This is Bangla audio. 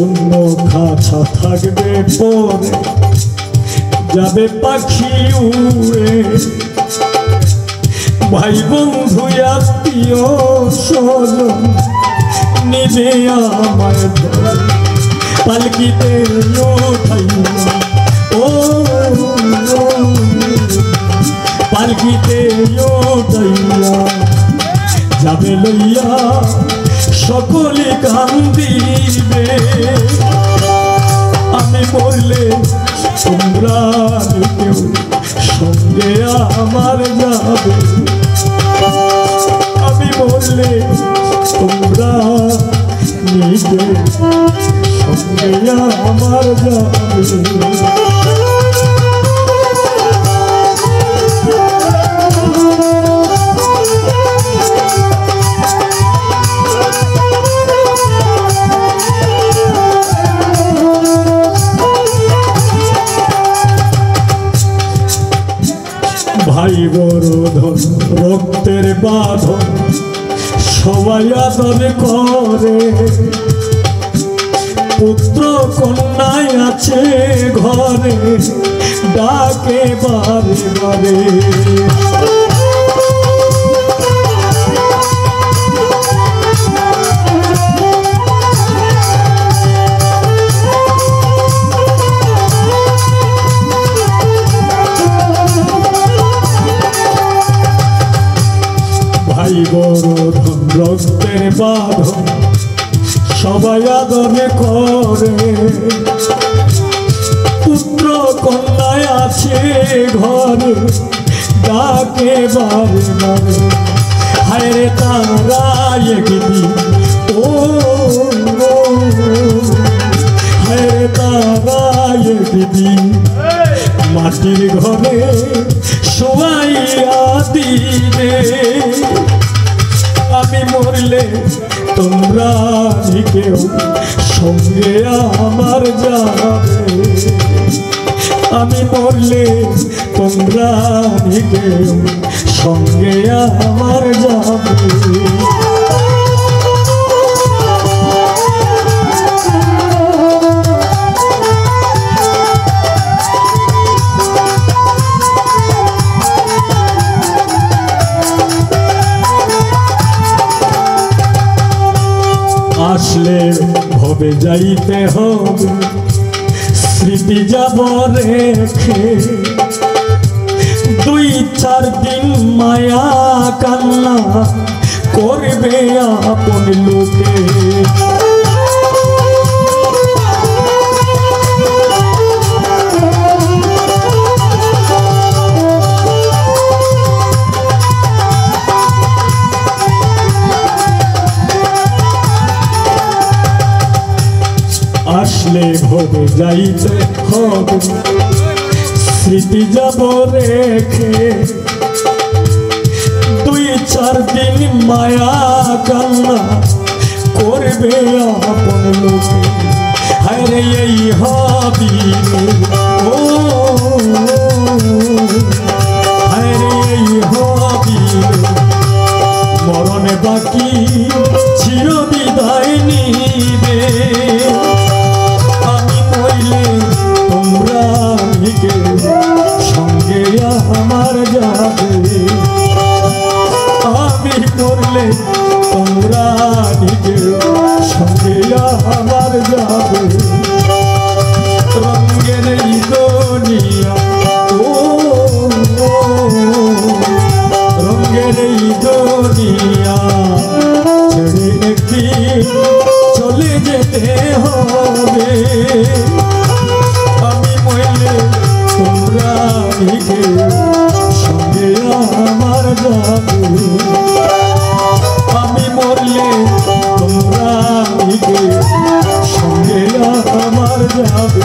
শূন্য খাঁচা থাকবে পরে যাবে পাখি উড়ে ভাই বন্ধু আত্মীয় স্বজন নিবে আমায় পালকিতে উঠাইয়া ও পালকিতে উঠাইয়া যাবে লইয়া সকলে কান্দিবে আমি বললে তোমরা কেউ সঙ্গে আমার যাবে আমি বললে তোমরা নিজে সঙ্গে আমার যাবে ভাই বড় ধন রক্তের বাঁধন সবাই আদর করে পুত্র কন্যায় আছে ঘরে ডাকে বারে বারে ভাই বড় ধন রক্তের বাঁধন সবাই আদর করে পুত্র কন্যায় আছে ঘরে ডাকে বারে বারে হায় রে তারা একদিন ও হায় রে তারা একদিন মাটির ঘরে শোয়াইয়া দিবে আমি মরলে তোমরা কেউ সঙ্গে আমার যাবে আমি মরলে তোমরা কেউ সঙ্গে আমার যাবে আসলে ভবে যাইতে হবে স্মৃতি যাব রেখে 2-4 দিন মায়া কান্না করবে আপন লোকে আসলে ভবে যাইতে হবে স্মৃতি যাব রেখে 2-4 দিন মায়া কান্না করবে আপন লোকে হায় রে এই হবি ও হায় রে এই হবি মরণে বাকি চির বিদায় নিবে তোমরা সঙ্গে আমার যাবে আমি করলে তোমরা সঙ্গে আমার যাবে রঙের এই দুনিয়া ও রঙের এই দুনিয়া ছেড়ে একটি চলে যেতে হবে আমি মরলে তোমরা সঙ্গে আমার যাবে আমি মরলে তোমরা সঙ্গে আমার যাবে